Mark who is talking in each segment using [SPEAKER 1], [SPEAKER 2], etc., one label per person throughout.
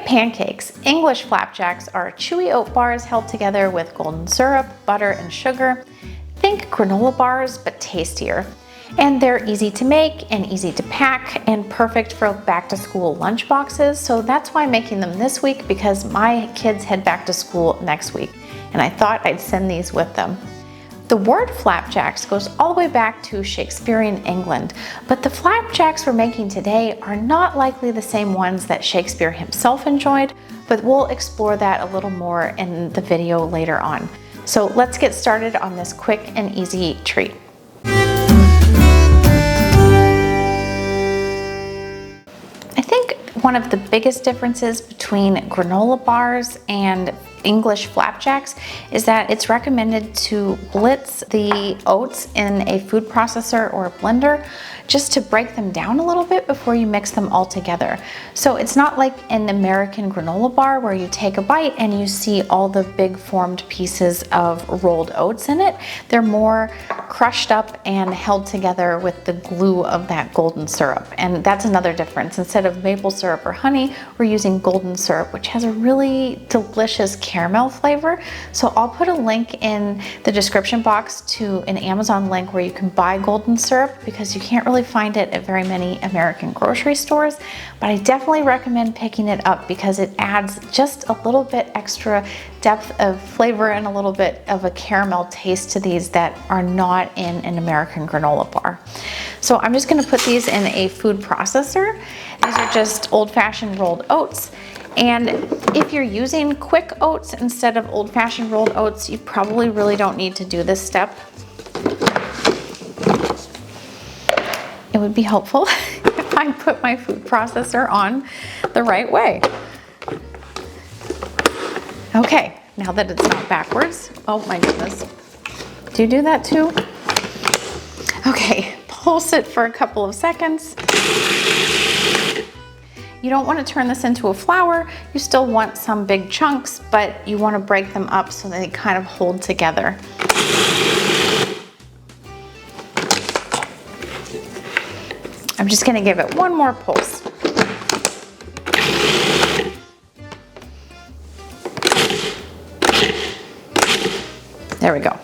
[SPEAKER 1] pancakes. English flapjacks are chewy oat bars held together with golden syrup, butter, and sugar. Think granola bars, but tastier. And they're easy to make and easy to pack and perfect for back to school lunch boxes. So that's why I'm making them this week, because my kids head back to school next week. And I thought I'd send these with them. The word flapjacks goes all the way back to Shakespearean England, but the flapjacks we're making today are not likely the same ones that Shakespeare himself enjoyed, but we'll explore that a little more in the video later on. So let's get started on this quick and easy treat. I think one of the biggest differences between granola bars and English flapjacks is that it's recommended to blitz the oats in a food processor or a blender just to break them down a little bit before you mix them all together. So it's not like an American granola bar where you take a bite and you see all the big formed pieces of rolled oats in it. They're more crushed up and held together with the glue of that golden syrup. And that's another difference. Instead of maple syrup or honey, we're using golden syrup, which has a really delicious caramel flavor. So I'll put a link in the description box to an Amazon link where you can buy golden syrup, because you can't really find it at very many American grocery stores, but I definitely recommend picking it up because it adds just a little bit extra depth of flavor and a little bit of a caramel taste to these that are not in an American granola bar. So I'm just going to put these in a food processor. These are just old-fashioned rolled oats. And if you're using quick oats instead of old-fashioned rolled oats, you probably really don't need to do this step. It would be helpful if I put my food processor on the right way. Okay, now that it's not backwards. Oh my goodness. Do you do that too? Okay, pulse it for a couple of seconds. You don't want to turn this into a flour. You still want some big chunks, but you want to break them up so they kind of hold together. I'm just going to give it one more pulse. There we go.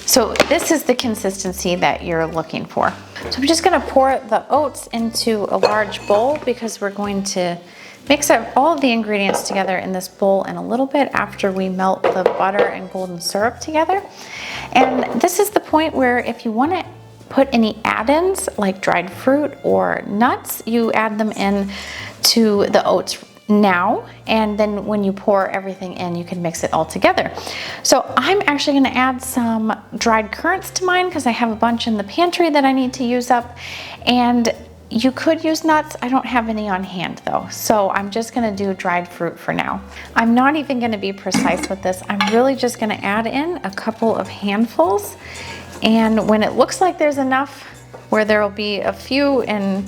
[SPEAKER 1] So this is the consistency that you're looking for. So I'm just going to pour the oats into a large bowl, because we're going to mix up all of the ingredients together in this bowl in a little bit after we melt the butter and golden syrup together. And this is the point where if you want to put any add-ins like dried fruit or nuts, you add them in to the oats now, and then when you pour everything in, you can mix it all together. So I'm actually going to add some dried currants to mine because I have a bunch in the pantry that I need to use up, and you could use nuts. I don't have any on hand though, so I'm just going to do dried fruit for now. I'm not even going to be precise with this. I'm really just going to add in a couple of handfuls, and when it looks like there's enough where there will be a few in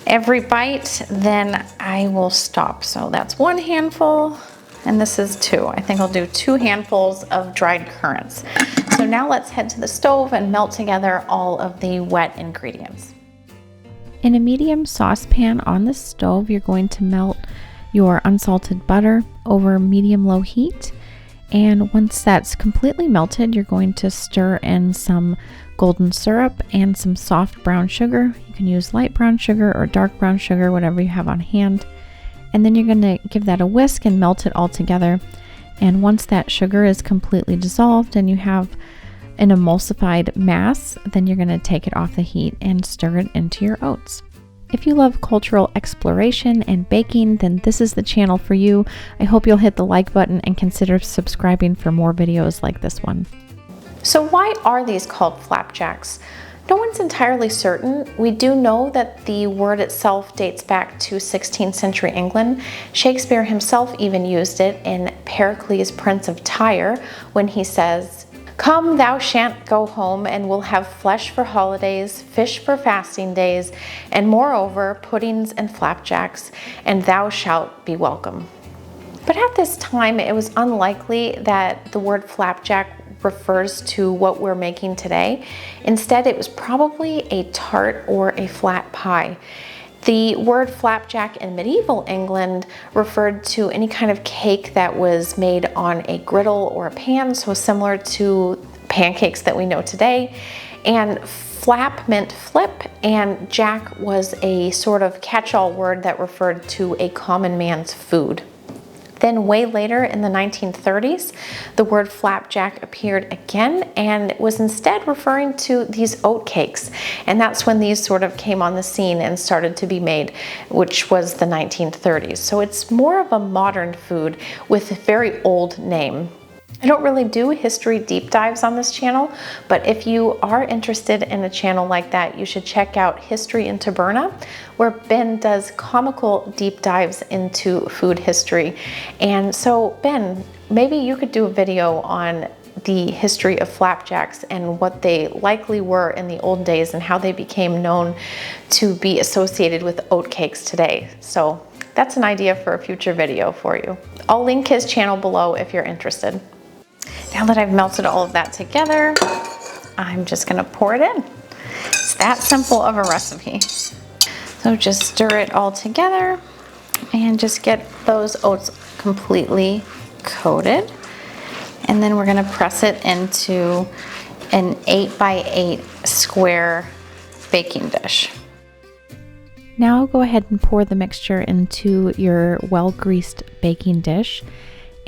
[SPEAKER 1] every bite, then I will stop. So that's one handful, and this is two. I think I'll do 2 handfuls of dried currants. So now let's head to the stove and melt together all of the wet ingredients. In a medium saucepan on the stove, you're going to melt your unsalted butter over medium-low heat. And once that's completely melted, you're going to stir in some golden syrup and some soft brown sugar. You can use light brown sugar or dark brown sugar, whatever you have on hand. And then you're going to give that a whisk and melt it all together. And once that sugar is completely dissolved and you have an emulsified mass, then you're going to take it off the heat and stir it into your oats. If you love cultural exploration and baking, then this is the channel for you. I hope you'll hit the like button and consider subscribing for more videos like this one. So why are these called flapjacks? No one's entirely certain. We do know that the word itself dates back to 16th century England. Shakespeare himself even used it in Pericles, Prince of Tyre, when he says, "Come, thou shan't go home, and we'll have flesh for holidays, fish for fasting days, and moreover puddings and flapjacks, and thou shalt be welcome." But at this time, it was unlikely that the word flapjack refers to what we're making today. Instead, it was probably a tart or a flat pie. The word flapjack in medieval England referred to any kind of cake that was made on a griddle or a pan, so similar to pancakes that we know today. And flap meant flip, and jack was a sort of catch-all word that referred to a common man's food. Then way later in the 1930s, the word flapjack appeared again and was instead referring to these oat cakes. And that's when these sort of came on the scene and started to be made, which was the 1930s. So it's more of a modern food with a very old name. I don't really do history deep dives on this channel, but if you are interested in a channel like that, you should check out History in Taberna, where Ben does comical deep dives into food history. And so Ben, maybe you could do a video on the history of flapjacks and what they likely were in the old days and how they became known to be associated with oat cakes today. So that's an idea for a future video for you. I'll link his channel below if you're interested. Now that I've melted all of that together, I'm just gonna pour it in. It's that simple of a recipe. So just stir it all together and just get those oats completely coated. And then we're gonna press it into an 8x8 square baking dish. Now go ahead and pour the mixture into your well-greased baking dish.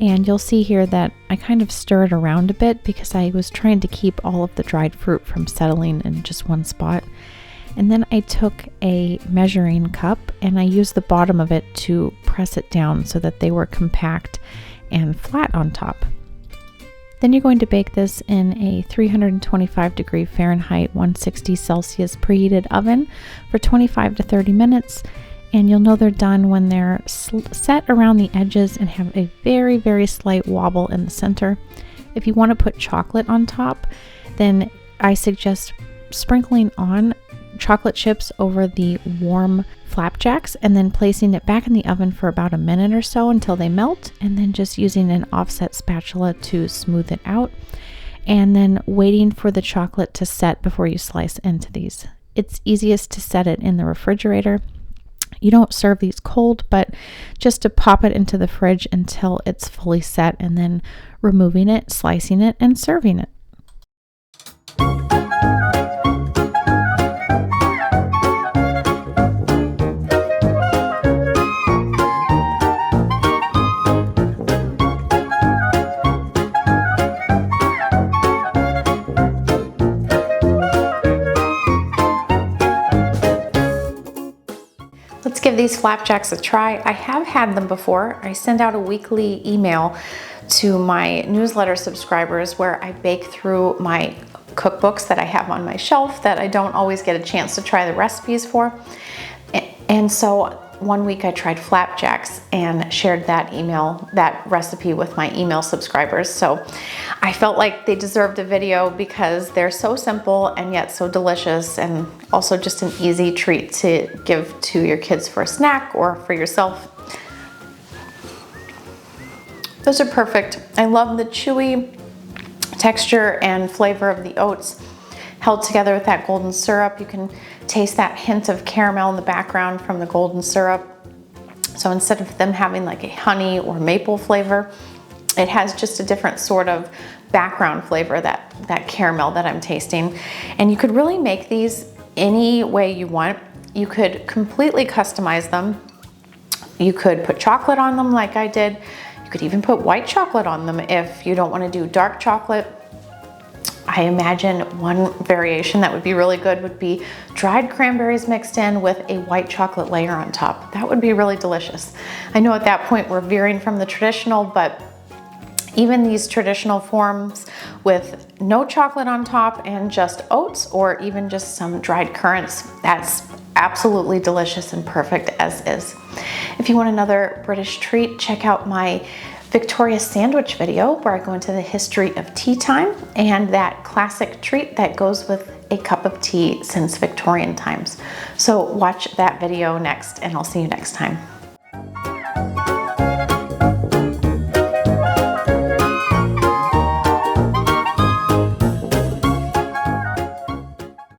[SPEAKER 1] And you'll see here that I kind of stir it around a bit because I was trying to keep all of the dried fruit from settling in just one spot. And then I took a measuring cup and I used the bottom of it to press it down so that they were compact and flat on top. Then you're going to bake this in a 325 degree Fahrenheit, 160 Celsius preheated oven for 25 to 30 minutes. And you'll know they're done when they're set around the edges and have a very, very slight wobble in the center. If you want to put chocolate on top, then I suggest sprinkling on chocolate chips over the warm flapjacks and then placing it back in the oven for about a minute or so until they melt, and then just using an offset spatula to smooth it out, and then waiting for the chocolate to set before you slice into these. It's easiest to set it in the refrigerator. You don't serve these cold, but just to pop it into the fridge until it's fully set, and then removing it, slicing it, and serving it. Let's give these flapjacks a try. I have had them before. I send out a weekly email to my newsletter subscribers where I bake through my cookbooks that I have on my shelf that I don't always get a chance to try the recipes for. And so one week I tried flapjacks and shared that recipe with my email subscribers. So I felt like they deserved a video because they're so simple and yet so delicious, and also just an easy treat to give to your kids for a snack or for yourself. Those are perfect. I love the chewy texture and flavor of the oats held together with that golden syrup. You can taste that hint of caramel in the background from the golden syrup. So instead of them having like a honey or maple flavor, it has just a different sort of background flavor, that caramel that I'm tasting. And you could really make these any way you want. You could completely customize them. You could put chocolate on them like I did. You could even put white chocolate on them if you don't want to do dark chocolate. I imagine one variation that would be really good would be dried cranberries mixed in with a white chocolate layer on top. That would be really delicious. I know at that point we're veering from the traditional, but even these traditional forms with no chocolate on top and just oats, or even just some dried currants, that's absolutely delicious and perfect as is. If you want another British treat, check out my Victoria sandwich video where I go into the history of tea time and that classic treat that goes with a cup of tea since Victorian times. So watch that video next, and I'll see you next time.